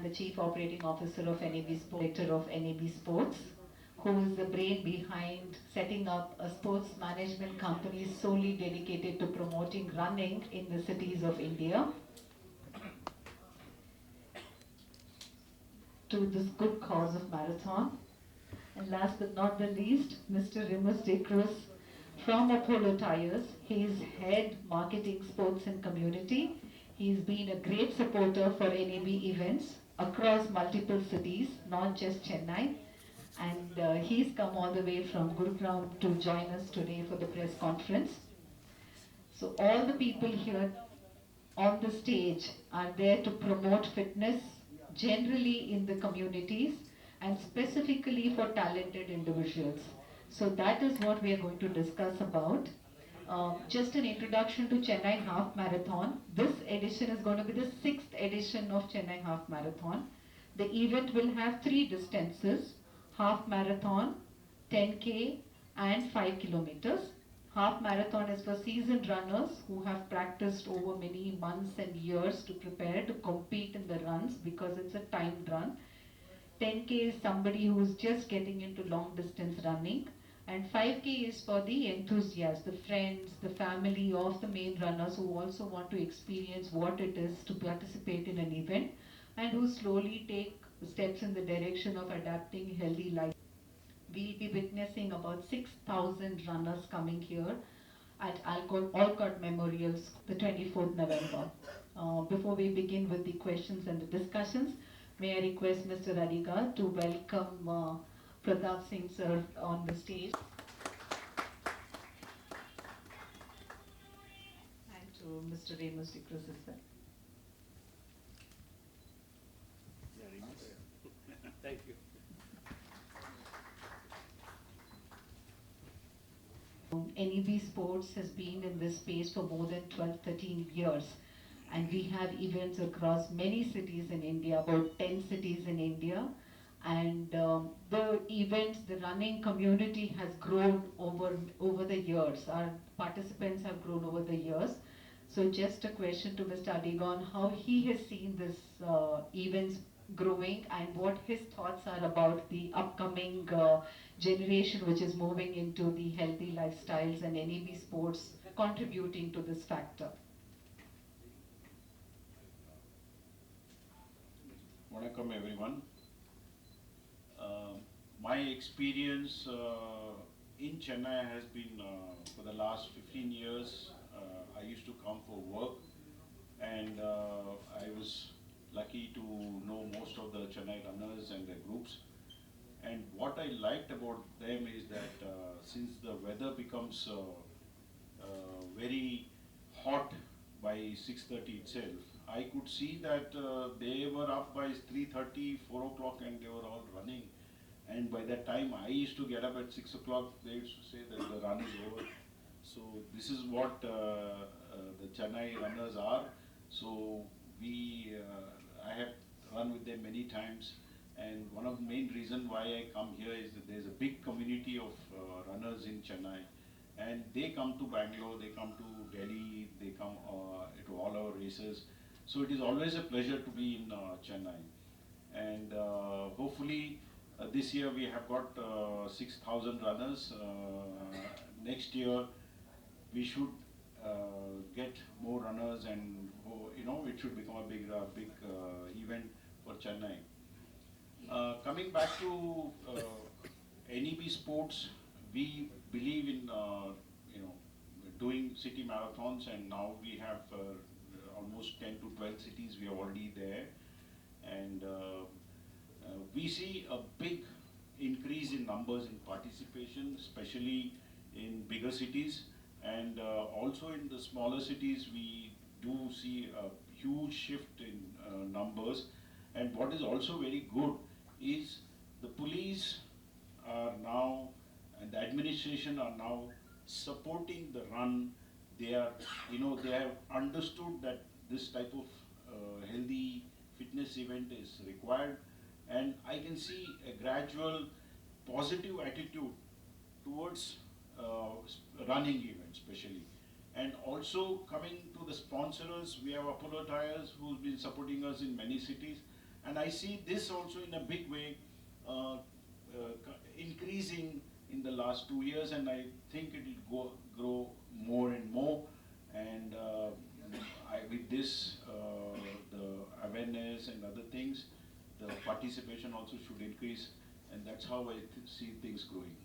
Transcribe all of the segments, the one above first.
I'm the Chief Operating Officer of NAB Sports, Director of NAB Sports, who is the brain behind setting up a sports management company solely dedicated to promoting running in the cities of India to this good cause of marathon. And last but not the least, Mr. Remus De Cruz from Apollo Tires. He is head marketing sports and community. He's been a great supporter for NAB events across multiple cities, not just Chennai. And he's come all the way from Gurugram to join us today for the press conference. So all the people here on the stage are there to promote fitness generally in the communities and specifically for talented individuals. So that is what we are going to discuss about. Just an introduction to Chennai Half Marathon. This edition is going to be the 6th edition of Chennai Half Marathon. The event will have 3 distances: half marathon, 10K and 5 kilometers. Half marathon is for seasoned runners who have practiced over many months and years to prepare to compete in the runs because it's a timed run. 10K is somebody who's just getting into long distance running, and 5K is for the enthusiasts, the friends, the family of the main runners who also want to experience what it is to participate in an event and who slowly take steps in the direction of adapting healthy life. We'll be witnessing about 6,000 runners coming here at Alcott Memorials the 24th November. Before we begin with the questions and the discussions, may I request Mr. Radiga to welcome Pratap Singh sir on the stage, and to Mr. Remus De Cruz as well. Thank you. NEB Sports has been in this space for more than 12-13 years, and we have events across many cities in India, about 10 cities in India, and the events, the running community has grown over the years. Our participants have grown over the years. So just a question to Mr. Adigon, how he has seen this events growing and what his thoughts are about the upcoming generation which is moving into the healthy lifestyles and NEB sports contributing to this factor. Vanakkam everyone. My experience in Chennai has been for the last 15 years. I used to come for work, and I was lucky to know most of the Chennai runners and their groups. And what I liked about them is that since the weather becomes very hot by 6:30 itself, I could see that they were up by 3:30, 4 o'clock, and they were all running. And by that time, I used to get up at 6 o'clock. They used to say that the run is over. So this is what the Chennai runners are. So I have run with them many times. And one of the main reasons why I come here is that there's a big community of runners in Chennai. And they come to Bangalore, they come to Delhi, they come to all our races. So it is always a pleasure to be in Chennai. And hopefully this year we have got 6,000 runners. Next year we should get more runners, and it should become a big event for Chennai. Coming back to NEB Sports, we believe in doing city marathons, and now we have almost 10 to 12 cities we are already there, and we see a big increase in numbers in participation, especially in bigger cities, and also in the smaller cities we do see a huge shift in numbers. And what is also very good is the police are now and the administration are now supporting the run. They are, they have understood that this type of healthy fitness event is required, and I can see a gradual positive attitude towards running events especially. And also coming to the sponsors, we have Apollo Tires who's been supporting us in many cities, And I see this also in a big way increasing in the last 2 years, and I think it will grow more and more. And with this, the awareness and other things, the participation also should increase, and that's how I see things growing.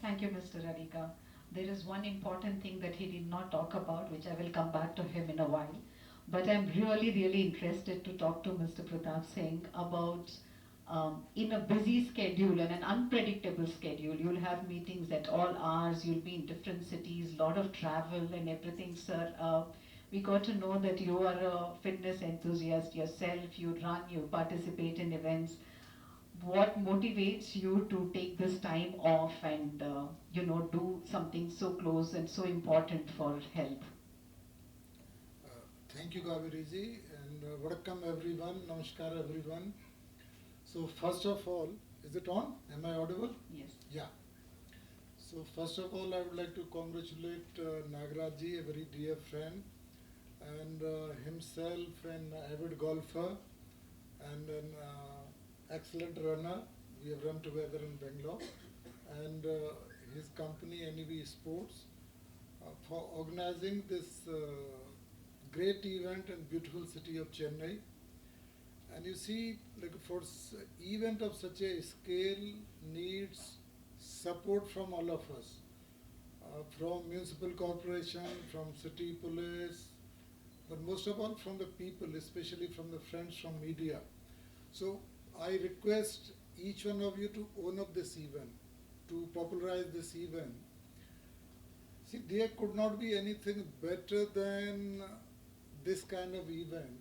Thank you, Mr. Radhika. There is one important thing that he did not talk about, which I will come back to him in a while. But I'm really, really interested to talk to Mr. Pratap Singh about in a busy schedule and an unpredictable schedule, you'll have meetings at all hours, you'll be in different cities, lot of travel and everything, sir. We got to know that you are a fitness enthusiast yourself, you run, you participate in events. What motivates you to take this time off and do something so close and so important for health? Uh, Thank you, Kaveri and welcome everyone. Namaskar, everyone. So, first of all, is it on? Am I audible? Yes. Yeah. So, first of all, I would like to congratulate Nagaraj a very dear friend, and himself an avid golfer and an excellent runner. We have run together in Bangalore, and his company, NEV Sports, for organizing this great event in beautiful city of Chennai. And you see, like for event of such a scale needs support from all of us, from municipal corporation, from city police, but most of all from the people, especially from the friends from media. So I request each one of you to own up this event, to popularize this event. See, there could not be anything better than this kind of event,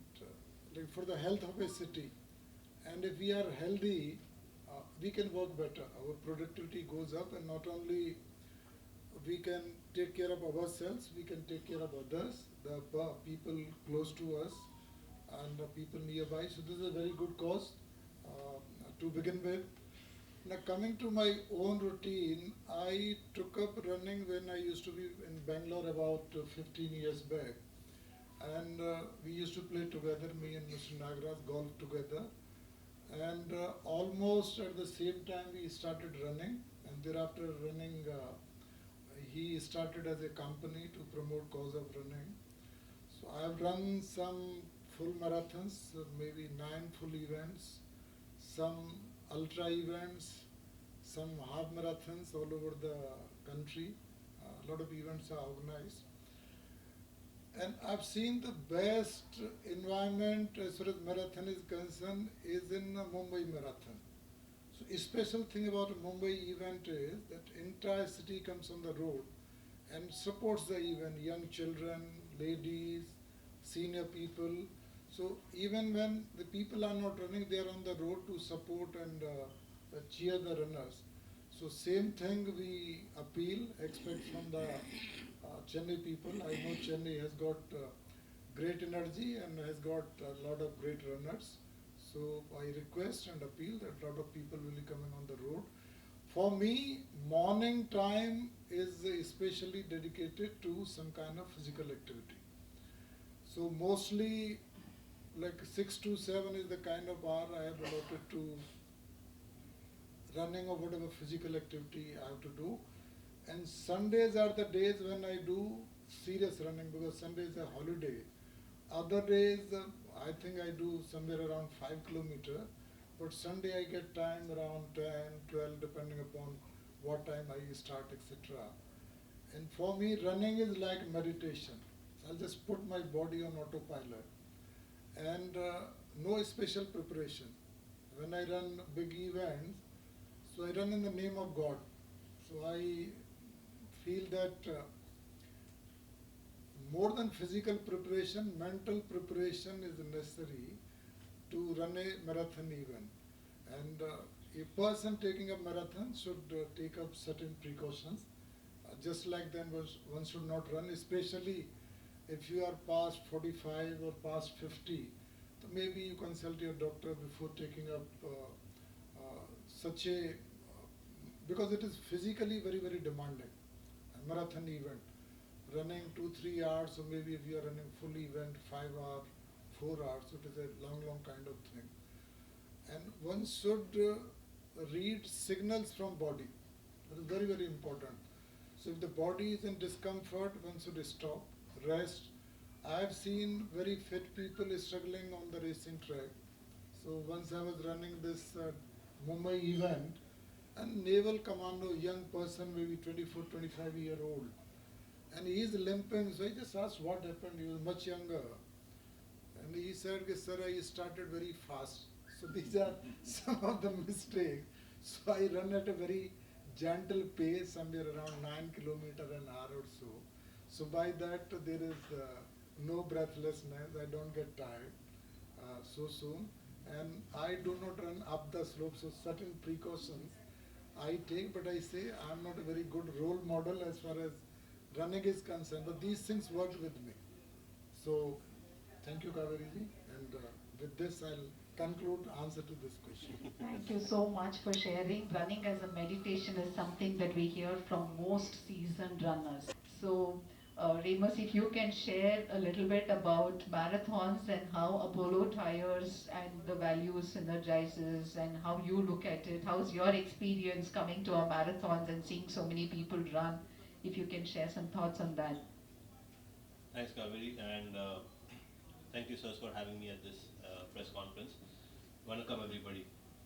like for the health of a city. And if we are healthy, we can work better. Our productivity goes up, and not only we can take care of ourselves, we can take care of others, the people close to us, and the people nearby. So this is a very good cause to begin with. Now coming to my own routine, I took up running when I used to be in Bangalore about 15 years back. And we used to play together, me and Mr. Nagaraj, golf together. And almost at the same time we started running, and thereafter running, he started as a company to promote cause of running. So I have run some full marathons, maybe 9 full events, some ultra events, some half marathons all over the country. A lot of events are organized. And I've seen the best environment as far as marathon is concerned is in Mumbai Marathon. So a special thing about a Mumbai event is that entire city comes on the road and supports the event, young children, ladies, senior people. So even when the people are not running, they are on the road to support and cheer the runners. So same thing we appeal, expect from the Chennai people. I know Chennai has got great energy and has got a lot of great runners. So I request and appeal that a lot of people will be coming on the road. For me, morning time is especially dedicated to some kind of physical activity. So mostly like 6 to 7 is the kind of hour I have allotted to running or whatever physical activity I have to do. And Sundays are the days when I do serious running, because Sunday is a holiday. Other days, I think I do somewhere around 5 kilometers, but Sunday I get time around 10, 12, depending upon what time I start, etc. And for me, running is like meditation. So I'll just put my body on autopilot and no special preparation. When I run big events, so I run in the name of God. So I feel that more than physical preparation, mental preparation is necessary to run a marathon event. And a person taking a marathon should take up certain precautions. Just like then one should not run, especially if you are past 45 or past 50. So maybe you consult your doctor before taking up such a, because it is physically very, very demanding. A marathon event, running 2-3 hours, or maybe if you are running full event, 5 hours, 4 hours. So it is a long kind of thing. And one should read signals from body. That is very important. So if the body is in discomfort, one should stop, rest. I have seen very fit people struggling on the racing track. So once I was running this Mumbai event, and naval commando, young person, maybe 24, 25-year-old, and he is limping. So I just asked what happened. He was much younger, and he said, "Sir, I started very fast." So these are some of the mistakes. So I run at a very gentle pace, somewhere around 9 km an hour or so. So by that there is no breathlessness. I don't get tired so soon, and I do not run up the slope. So certain precautions I take, but I say I'm not a very good role model as far as running is concerned. But these things worked with me. So thank you, Kaveriji, and with this I'll conclude answer to this question. Thank you so much for sharing. Running as a meditation is something that we hear from most seasoned runners. So, Remus, if you can share a little bit about marathons and how Apollo Tires and the values synergizes and how you look at it. How's your experience coming to our marathons and seeing so many people run? If you can share some thoughts on that. Thanks, Kaveri, and thank you, sirs, for having me at this press conference. Welcome, everybody.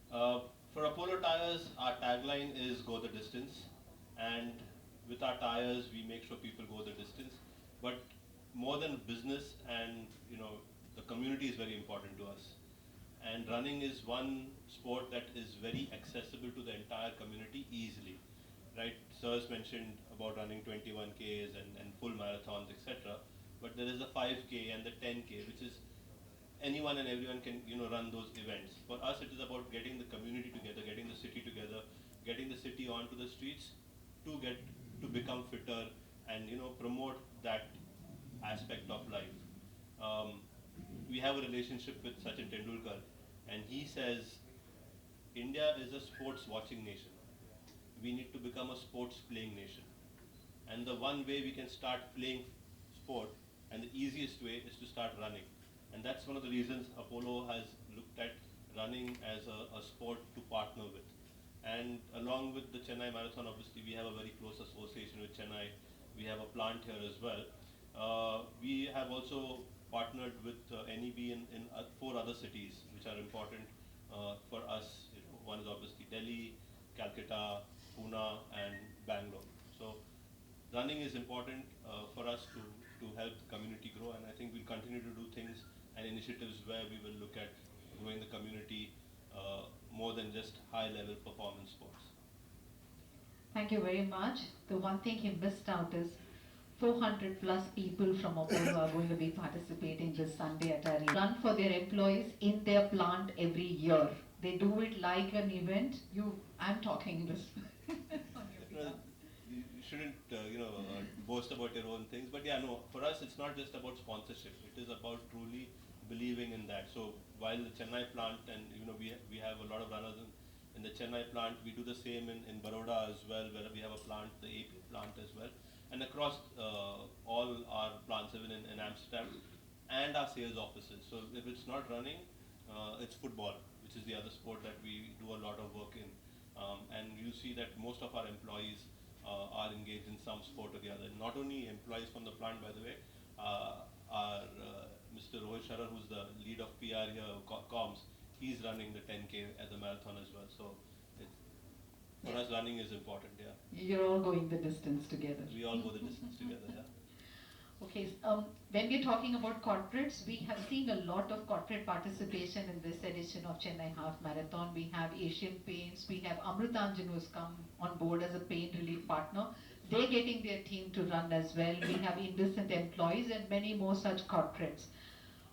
For Apollo Tires, our tagline is "Go the distance," and with our tires, we make sure people go the distance. But more than business, and the community is very important to us. And running is one sport that is very accessible to the entire community easily, right? Sirs mentioned about running 21 Ks and full marathons, etc. But there is the 5K and the 10K, which is anyone and everyone can run those events. For us, it is about getting the community together, getting the city together, getting the city onto the streets to become fitter and promote that aspect of life. We have a relationship with Sachin Tendulkar, and he says India is a sports watching nation. We need to become a sports playing nation. And the one way we can start playing sport, and the easiest way, is to start running. And that's one of the reasons Apollo has looked at running as a sport to partner with. And along with the Chennai Marathon, obviously, we have a very close association with Chennai. We have a plant here as well. We have also partnered with NEB in 4 other cities, which are important for us. One is obviously Delhi, Calcutta, Pune, and Bangalore. So running is important for us to help the community grow, and I think we'll continue to do things and initiatives where we will look at growing the community more than just high-level performance sports. Thank you very much. The one thing he missed out is 400 plus people from Apollo are going to be participating this Sunday at our run for their employees in their plant every year. They do it like an event. I'm talking this. You shouldn't, boast about your own things. But yeah, no, for us, it's not just about sponsorship. It is about truly believing in that. So while the Chennai plant, and we have a lot of runners in the Chennai plant, we do the same in Baroda as well, where we have a plant, the AP plant as well, and across all our plants, even in Amsterdam, and our sales offices. So if it's not running, it's football, which is the other sport that we do a lot of work in. And you see that most of our employees are engaged in some sport or the other. Not only employees from the plant, by the way, our Mr. Rohit Sharar, who's the lead of PR here, comms, he's running the 10K at the marathon as well. So for us, running is important, yeah. You're all going the distance together. We all go the distance together, yeah. Okay, when we're talking about corporates, we have seen a lot of corporate participation in this edition of Chennai Half Marathon. We have Asian Paints, we have Amrutanjan who's come on board as a pain relief partner. They're getting their team to run as well. We have Indecent Employees and many more such corporates.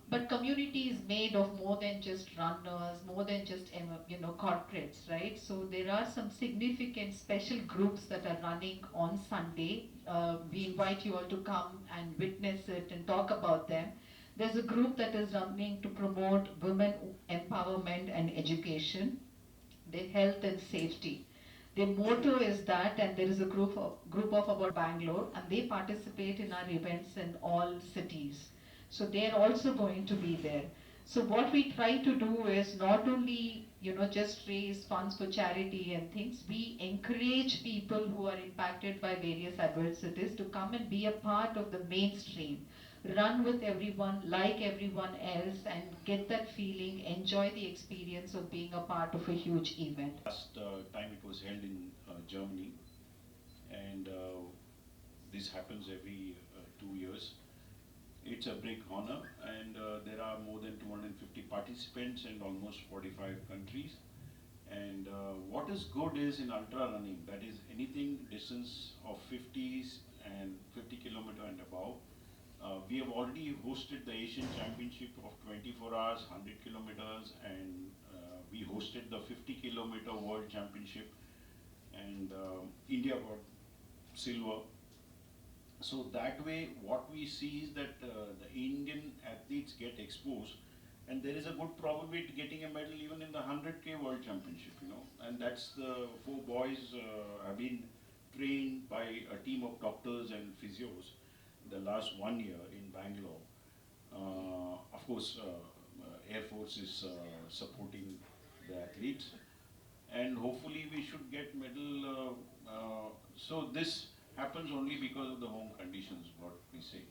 But community is made of more than just runners, more than just corporates, right? So there are some significant special groups that are running on Sunday. We invite you all to come and witness it and talk about them. There's a group that is running to promote women empowerment and education, their health and safety. Their motto is that, and there is a group of about Bangalore, and they participate in our events in all cities. So they're also going to be there. So what we try to do is not only, just raise funds for charity and things, we encourage people who are impacted by various adversities to come and be a part of the mainstream, run with everyone, like everyone else, and get that feeling, enjoy the experience of being a part of a huge event. Last time it was held in Germany, and this happens every 2 years. It's a big honor, and there are more than 250 participants and almost 45 countries. And what is good is in ultra running, that is anything distance of 50s and 50 kilometer and above. We have already hosted the Asian Championship of 24 hours, 100 kilometers, and we hosted the 50-kilometer World Championship, and India got silver. So that way, what we see is that the Indian athletes get exposed, and there is a good probability getting a medal even in the 100K World Championship. And that's the four boys have been trained by a team of doctors and physios the last 1 year in Bangalore. Of course, Air Force is supporting the athletes, and hopefully we should get medal. So this happens only because of the home conditions, what we say.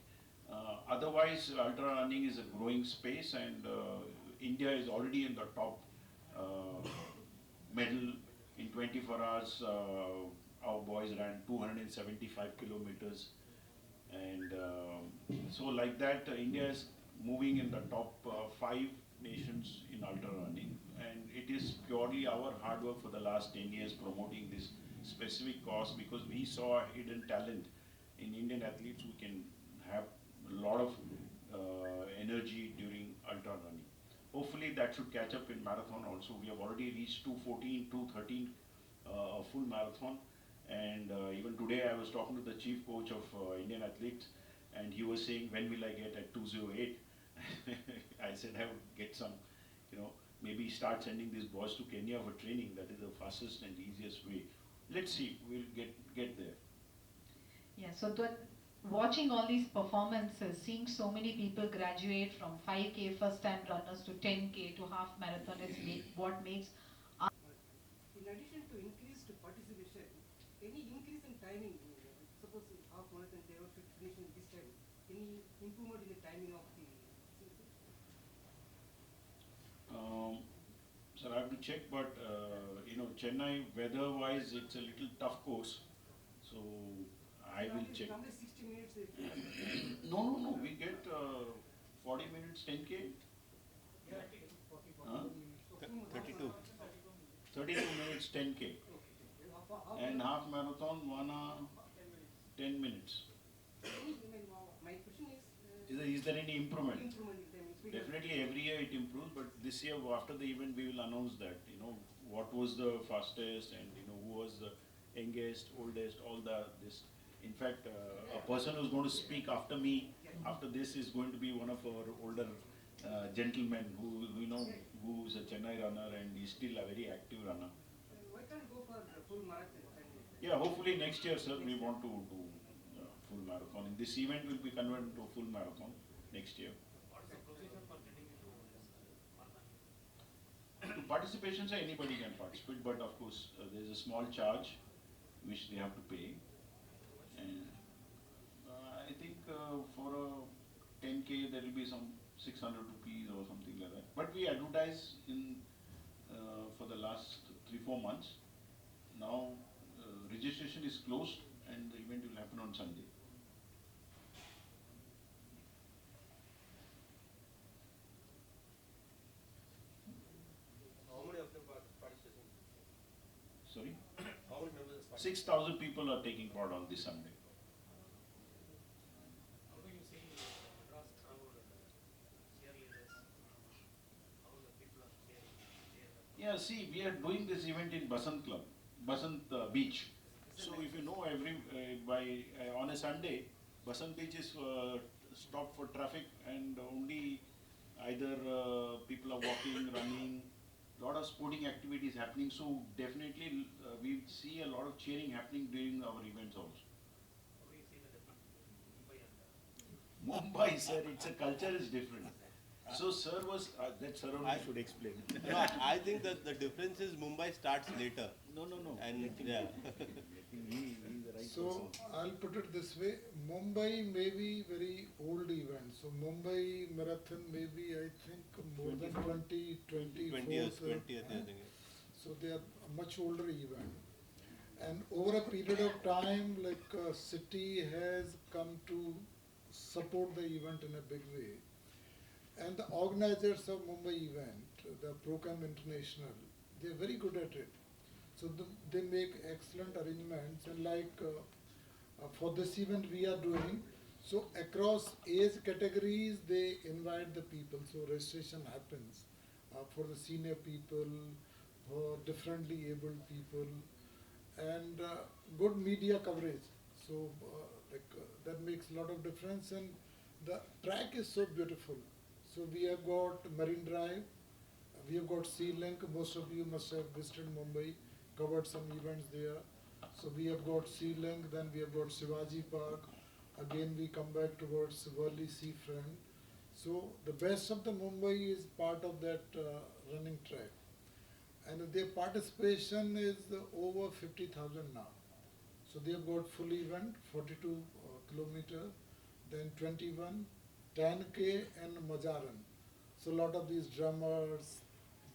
Otherwise, ultra running is a growing space, and India is already in the top medal in 24 hours. Our boys ran 275 kilometers, and so like that, India is moving in the top 5 nations in ultra running, and it is purely our hard work for the last 10 years promoting this specific cause, because we saw a hidden talent in Indian athletes. We can have a lot of energy during ultra running. Hopefully that should catch up in marathon also. We have already reached 214, 213 a full marathon, and even today I was talking to the chief coach of Indian athletes, and he was saying, when will I get at 208? I said I would get some, maybe start sending these boys to Kenya for training. That is the fastest and easiest way. Let's see, we'll get there. Yeah, so watching all these performances, seeing so many people graduate from 5K first time runners to 10K to half marathon is what makes. In addition to increased participation, any increase in timing, suppose half marathon they were finishing this time, any improvement in the timing of the season? Sir, I have to check, but Chennai weather-wise, it's a little tough course, so I will check. Normally 60 minutes. No, we get 40 minutes 10K. Yeah, 40 minutes. 32. 32 minutes 10K. And half marathon 1 hour 10 minutes. My question is, Is there any improvement? improvement in time? Speed. Definitely every year it improves, but this year after the event we will announce that, what was the fastest, and who was the youngest, oldest, all this. In fact, a person who's going to speak after me, after this, is going to be one of our older gentlemen who's a Chennai runner, and he's still a very active runner. Why can't go for full marathon? Yeah, hopefully next year, sir, we want to do full marathon. This event will be converted to full marathon next year. To participation, sir, anybody can participate, but of course there is a small charge which they have to pay. And I think for a 10K there will be some 600 rupees or something like that. But we advertise in for the last 3-4 months. Now registration is closed, and the event will happen on Sunday. How many of them are participating? Sorry? How many members are participating? 6,000 people are taking part on this Sunday. How do you see Madras crowd cheerleaders? How the people are cheering? Yeah, see, we are doing this event in Basant Club, Basant Beach. So if you know, on a Sunday, Basant Beach is stopped for traffic, and only either people are walking, running, lot of sporting activities happening. So definitely we see a lot of cheering happening during our events also. How do you see the difference between Mumbai and Mumbai, sir, it's a culture is different. So sir was, that sir only should explain. No, I think that the difference is Mumbai starts later. No, no, no. And Let him- yeah. let him- he's the right So person. I'll put it this way: Mumbai may be very old event. So Mumbai marathon may be, I think, more than 20, 20th, 24th. 20th, I think. So they are a much older event. And over a period of time, like city has come to support the event in a big way. And the organizers of Mumbai event, the Procam International, they're very good at it. So they make excellent arrangements, and like for this event we are doing, so across age categories they invite the people, so registration happens for the senior people, for differently abled people, and good media coverage. So that makes a lot of difference, and the track is so beautiful. So we have got Marine Drive, we have got Sea Link. Most of you must have visited Mumbai, covered some events there. So we have got Sea Link, then we have got Shivaji Park. Again we come back towards Worli Seafront. So the best of the Mumbai is part of that running track. And their participation is over 50,000 now. So they have got full event, 42 kilometer, then 21, 10K and Majaran. So a lot of these drummers,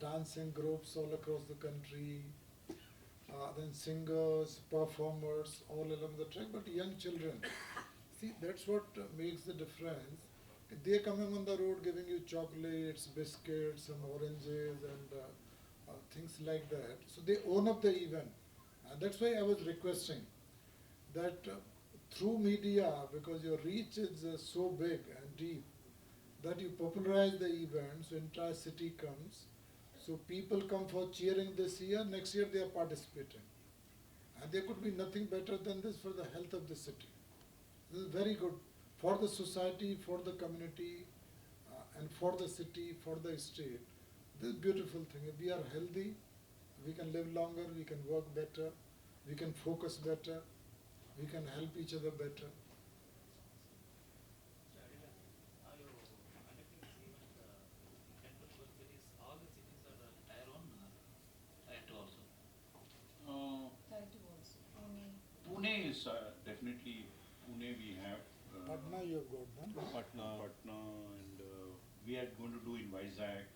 dancing groups all across the country, then singers, performers all along the track, but young children. See, that's what makes the difference. They're coming on the road giving you chocolates, biscuits, some oranges, and things like that. So they own up the event. And that's why I was requesting that through media, because your reach is so big and deep, that you popularize the event, so entire city comes. So people come for cheering this year, next year they are participating. And there could be nothing better than this for the health of the city. This is very good for the society, for the community, and for the city, for the state. This is a beautiful thing. If we are healthy, we can live longer, we can work better, we can focus better, we can help each other better. So, Adila, are you conducting this event in temple cities? All the cities are tier 1 or tier 2 also? Pune is definitely, Pune we have. Patna you have got them. Patna, and we are going to do in Vizag.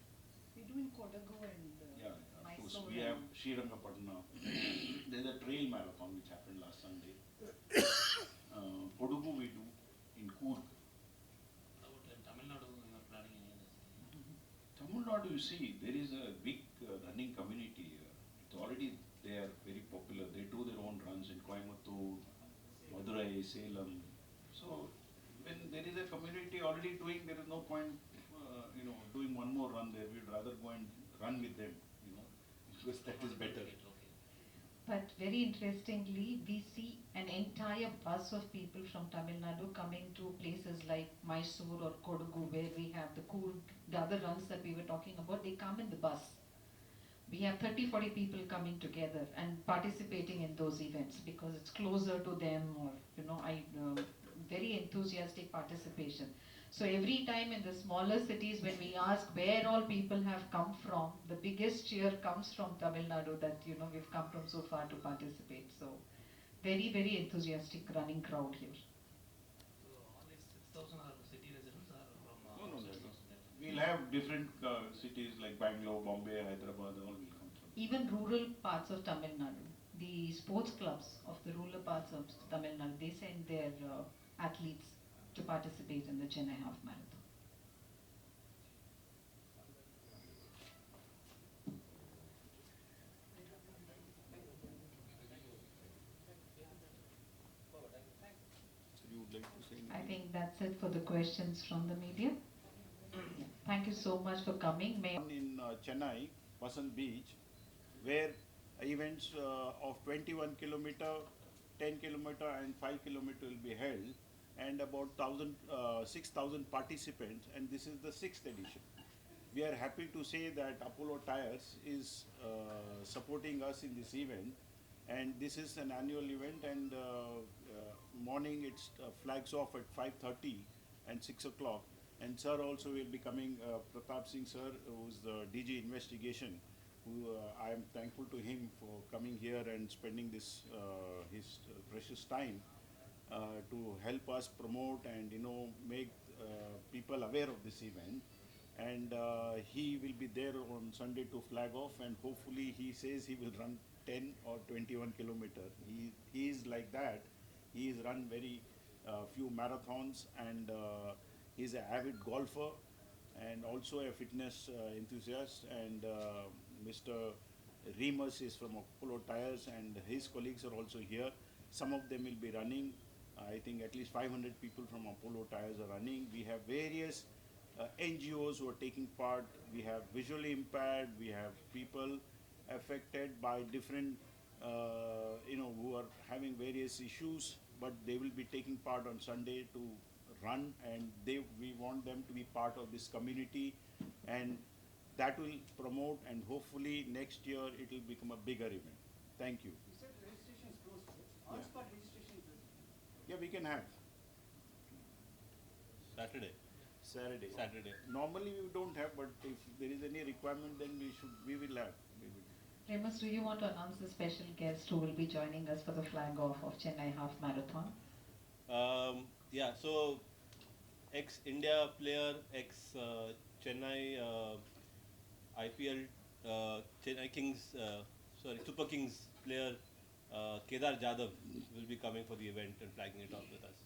We do in Kodagu and Yeah, of course. Mysore. We have Srirangapatna. There's a trail marathon which happened last Sunday. Kodagu we do in Coorg. How about in Tamil Nadu, you are planning any others? Tamil Nadu, you see, there is a big running community here. It's already they are very popular. They do their own runs in Coimbatore, Madurai, Salem. So when there is a community already doing, there is no point, doing one more run there. We'd rather go and run with them, because that is better. Okay. But very interestingly, we see an entire bus of people from Tamil Nadu coming to places like Mysore or Kodagu, where we have the other runs that we were talking about. They come in the bus. We have 30-40 people coming together and participating in those events because it's closer to them, or very enthusiastic participation. So every time in the smaller cities, when we ask where all people have come from, the biggest cheer comes from Tamil Nadu, that we've come from so far to participate. So very, very enthusiastic running crowd here. So all these 6,000 are city residents or from No, outside also there? We'll have different cities like Bangalore, Bombay, Hyderabad, all will come from. Even rural parts of Tamil Nadu, the sports clubs of the rural parts of Tamil Nadu, they send their athletes to participate in the Chennai Half Marathon. So you would like to say I anything? think that's it for the questions from the media. Yeah. Thank you so much for coming. One in Chennai, Vasant Beach, where events of 21 kilometer, 10 kilometer and 5 kilometer will be held, and about 6,000 participants, and this is the 6th edition. We are happy to say that Apollo Tyres is supporting us in this event, and this is an annual event, and morning it flags off at 5:30, and 6 o'clock. And sir also will be coming, Pratap Singh sir, who's the DG investigation, who I am thankful to him for coming here and spending this his precious time to help us promote and make people aware of this event. And he will be there on Sunday to flag off, and hopefully he says he will run 10 or 21 kilometer. He is like that. He has run very few marathons, and he's an avid golfer and also a fitness enthusiast. And Mr. Remus is from Apollo Tires, and his colleagues are also here. Some of them will be running. I think at least 500 people from Apollo Tires are running. We have various NGOs who are taking part. We have visually impaired. We have people affected by different, who are having various issues, but they will be taking part on Sunday to run, and we want them to be part of this community, and that will promote, and hopefully next year it will become a bigger event. Thank you. You said registration is closed. On Yeah. spot registration is Yeah, we can have Saturday. Saturday. Normally we don't have, but if there is any requirement, then we will have. Remus, do you want to announce the special guest who will be joining us for the flag off of Chennai Half Marathon? Yeah, so ex-India player, ex-Chennai IPL, Chennai Kings, Super Kings player, Kedar Jadhav will be coming for the event and flagging it off with us.